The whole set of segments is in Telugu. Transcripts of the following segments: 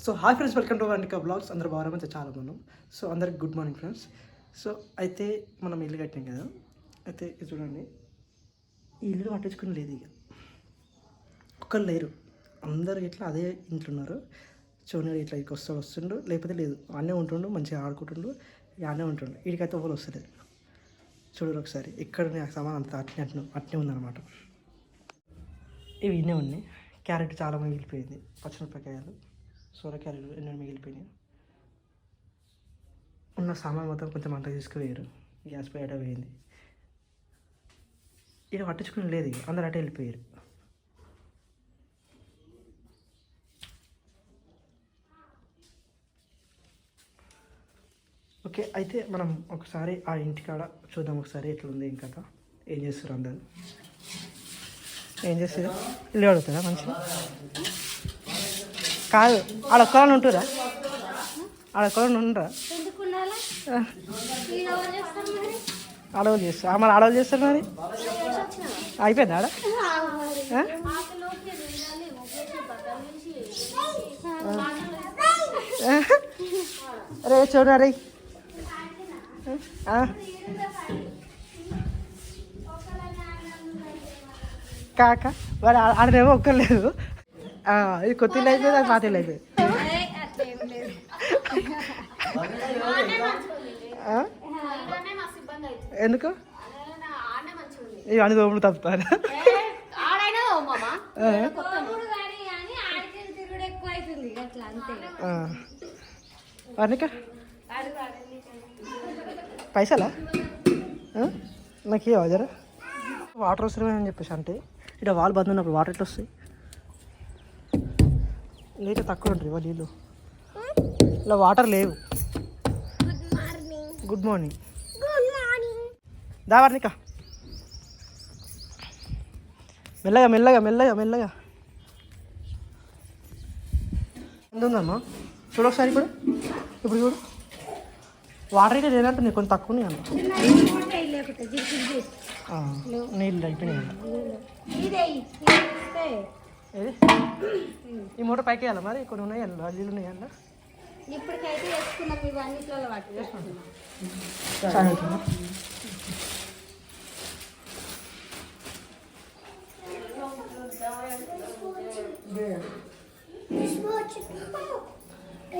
So hi friends, welcome to Varnika blogs. అందరూ బాగా చాలా బాగున్నాం. సో అందరికి గుడ్ మార్నింగ్ ఫ్రెండ్స్. సో అయితే మనం ఇల్లు కట్టాం కదా, అయితే ఇది చూడండి, ఈ ఇల్లు పట్టించుకుని లేదు, ఇక ఒక్కరు లేరు, అందరు ఇట్లా అదే ఇంట్లో ఉన్నారు. చూడండి, ఇట్లా ఇక వస్తుండు, లేకపోతే లేదు, అన్నీ ఉంటుండు, మంచిగా ఆడుకుంటుండు, అన్నీ ఉంటుండు. వీడికైతే ఒకరు వస్తలేదు. చూడరు ఒకసారి, ఇక్కడ సామాన్ అంతా అట్నే ఉందన్నమాట. ఇవి ఇన్నే ఉన్నాయి. క్యారెట్ చాలా మిగిలిపోయింది, పచ్చిమిరపకాయలు, సొరకాయలు ఎన్నో మిగిలిపోయినాయి. ఉన్న సామాన్ మొత్తం కొంచెం అంత తీసుకుపోయారు. గ్యాస్ పై అట పోయింది. ఇక పట్టించుకుని లేదు, ఇక అందరు అటే వెళ్ళిపోయారు. ఓకే, అయితే మనం ఒకసారి ఆ ఇంటికాడ చూద్దాం, ఒకసారి ఎట్లా ఉంది ఇంకా ఏం చేస్తారు అందరు, ఏం చేస్తారు. ఇల్లు అడుగుతారా మంచిగా? కాదు, ఆడొక్కలని ఉంటురా, ఆడొక్కలని ఉండరా? ఆడవాళ్ళు చేస్తారు, మరి ఆడవాళ్ళు చేస్తారు. మరి అయిపోయింది ఆడ. రే చూడరా రే, కాక వాడు ఆడనేమో ఒక్కర్లేదు. ఇది కొత్త ఇల్లు అయిపోయింది, అది పాత ఇల్లు అయిపోయింది. ఎందుకు ఇవన్నీ తోముడు తప్పుతాను. వర్ణిక పైసలా నాకు ఏ జరా వాటర్ వస్తున్నాయి అని చెప్పేసి, అంటే ఇక్కడ వాల్ బంద్ ఉన్నప్పుడు వాటర్ ఎట్లా వస్తాయి? నీళ్ళు తక్కువ ఉంటుంది ఇవాళ, నీళ్ళు ఇలా వాటర్ లేవు. గుడ్ మార్నింగ్ దా వర్ణిక, మెల్లగా మెల్లగా మెల్లగా మెల్లగా. ఎంత ఉందమ్మా చూడు ఒకసారి, ఇప్పుడు చూడు, వాటర్ అయితే లేదంటుంది, కొంచెం తక్కువ అంట. నీళ్ళు అయిపోయినాయి. ఏది ఈ మూట పైకి వేయాలి, మరి కొన్ని ఉన్నాయి నీళ్ళు ఉన్నాయి అన్న.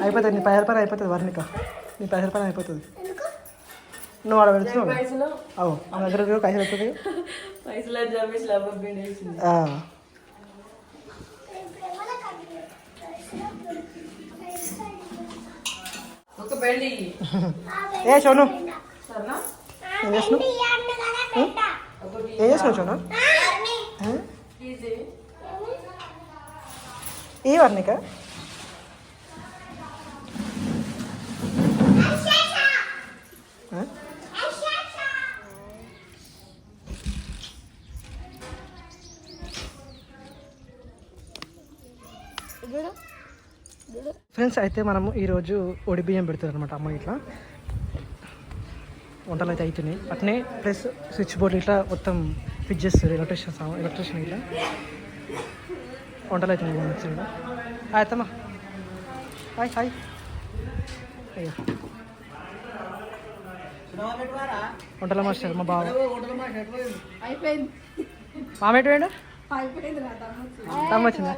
అయిపోతుంది నీ 10 రూపాయలు అయిపోతుంది వర్ణిక, నీ 10 రూపాయలు అయిపోతుంది. నువ్వు ఆడ పెడుతున్నావు. అవు ఆ దగ్గర పైసలు అవుతుంది. ఏ సోను ఏం చేస్తున్నావు? ఏం చేస్తున్నావు సోను? ఏ వర్ణిక ఫ్రెండ్స్, అయితే మనము ఈరోజు ఒడి బియ్యం పెడుతుంది అనమాట అమ్మ. ఇట్లా వంటలు అయితే అవుతున్నాయి అట్నే, ప్లస్ స్విచ్ బోర్డు ఇట్లా మొత్తం ఫిట్ చేస్తారు ఎలక్ట్రీషియన్ ఇట్లా. వంటలు అవుతున్నాయి మిక్సర్ ఇట్లా. అయితమ్మా హాయ్ హాయ్. అయ్యో వంటల మాస్టర్ మా బావ మామేటి వేడు దమ్ వచ్చిందా?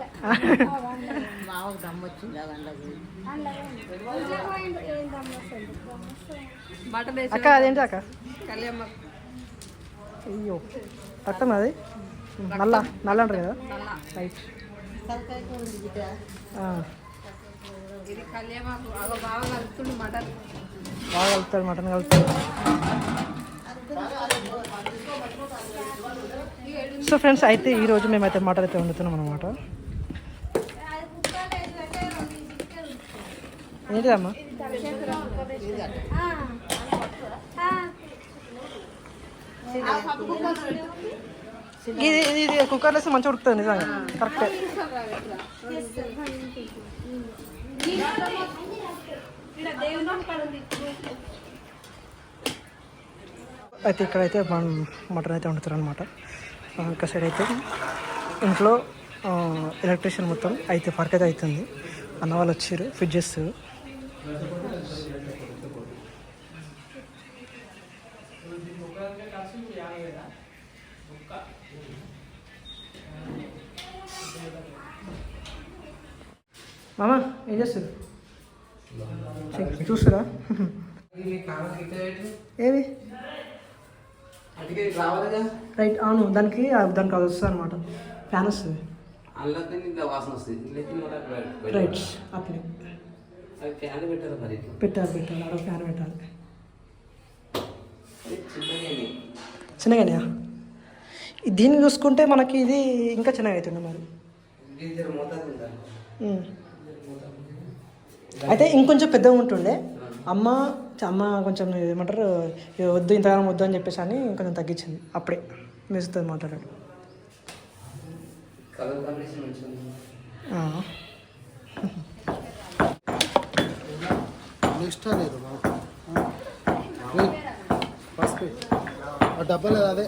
అక్క అదేంటి అక్క? అయ్యో రక్తం అది నల్ల నల్ల అంటారు కదా, రైట్. బాగా కలుపుతాడు, మటన్ కలుపుతాడు. సో ఫ్రెండ్స్, అయితే ఈరోజు మేమైతే మటన్ అయితే వండుతున్నాం అనమాట. ఏంటిదమ్మా? ఇది ఇది కుక్కర్లో వేస్తే మంచిగా ఉడుకుతుంది నిజంగా, కరెక్టే. అయితే ఇక్కడైతే మటన్ అయితే వండుతారు అనమాట. ఒక సైడ్ అయితే ఇంట్లో ఎలక్ట్రీషియన్ మొత్తం అయితే వర్క్ అయితే అవుతుంది. అన్న వాళ్ళు వచ్చారు, ఫిట్ చేస్తారు. మామా ఏం చేస్తారు? చూస్తారా? ఏవి రైట్, అవును. దానికి దానికి అది వస్తుంది అనమాట, ఫ్యాన్ వస్తుంది. రైట్, అట్లే పెట్టాలి అక్కడ ఫ్యాన్ పెట్టాలి. చిన్నగానే దీన్ని చూసుకుంటే మనకి ఇది ఇంకా చిన్నగా అవుతుండే మరి. అయితే ఇంకొంచెం పెద్దగా ఉంటుండే. అమ్మ కొంచెం ఏమంటారు, వద్దు ఇంతగానం వద్దు అని చెప్పేసి అని కొంచెం తగ్గించింది. అప్పుడే మెసుతో మాట్లాడాడు. డబ్బులు అదే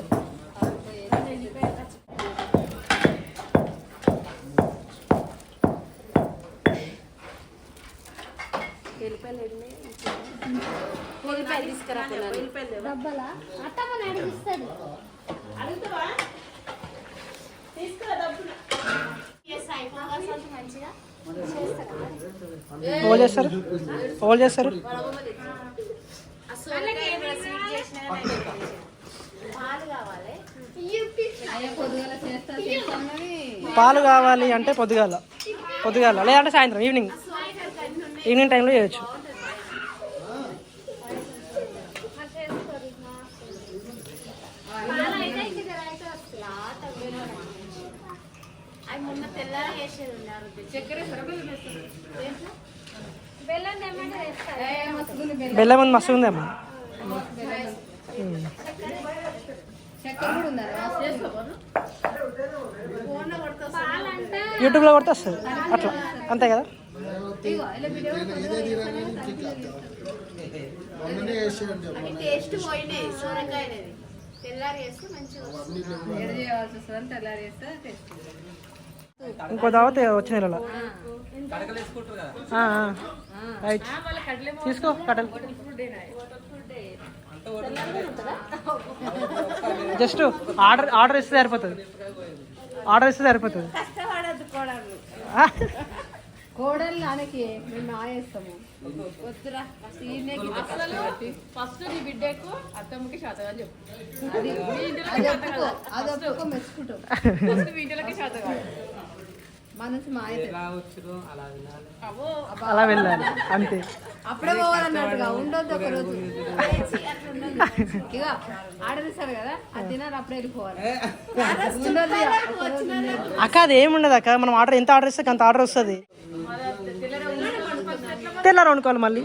ఓల్ చేస్తారు. పాలు కావాలి అంటే పొద్దుగాల లేదంటే సాయంత్రం ఈవినింగ్ టైంలో చేయొచ్చు. బెల్లం ఉంది, మస్తు ఉంది అమ్మా. యూట్యూబ్లో కొడితే వస్తుంది అట్లా, అంతే కదా. ఇంకో దావత్ వచ్చే నెలలో. రైట్, తీసుకో కట్టలు. జస్ట్ ఆర్డర్ ఇస్తే సరిపోతుంది. కోడలు నాన్నకి మేము ఆయేస్తాము. వద్దురా ఫస్ట్ నీ బిడ్డకు అత్తమ్మకి శాతగా చెప్పు. అది ఒప్పుకో మెచ్చుకుంటాం. ఇంటికి శాతగా మా నుంచి మా అలా వెళ్ళాలి అంతే. అప్పుడే పోవాలన్నట్టుగా ఉండొద్దు ఒక రోజు. ఇక ఆర్డర్ ఇస్తారు కదా, అది తినాలి, అప్పుడే వెళ్ళిపోవాలి. అక్క అది ఏముండదు అక్క, మనం ఎంత ఆర్డర్ ఇస్తే అంత ఆర్డర్ వస్తుంది. తెల్లారు వండుకోవాలి మళ్ళీ.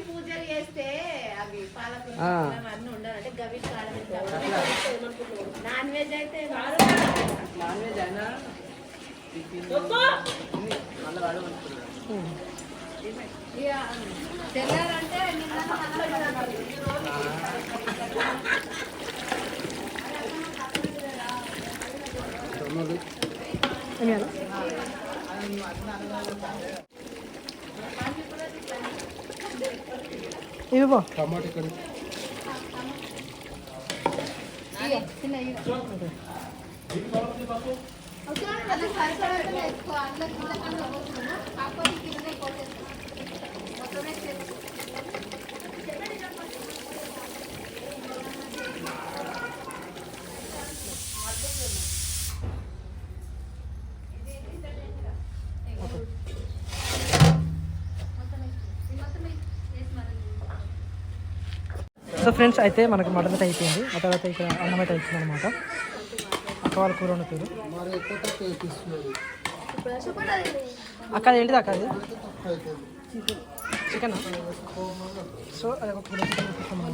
పూజలు చేస్తే అవి పాలకూర ఉండాలంటే గవి నాన్ వెజ్ అయితే తెల్లారంటే ఇవి బా టమాటా కర్రీ సో ఫ్రెండ్స్, అయితే మనకి మటన్ అయితే అయిపోయింది. ఆ తర్వాత ఇక్కడ అన్నం అయితే అయిపోయింది అనమాట. అక్క వాళ్ళ కూర వండుతారు. అక్క అది ఏంటిది అక్క? అది చికెన్. సో అది ఒక కిలో చికెన్ తీసుకున్నాం.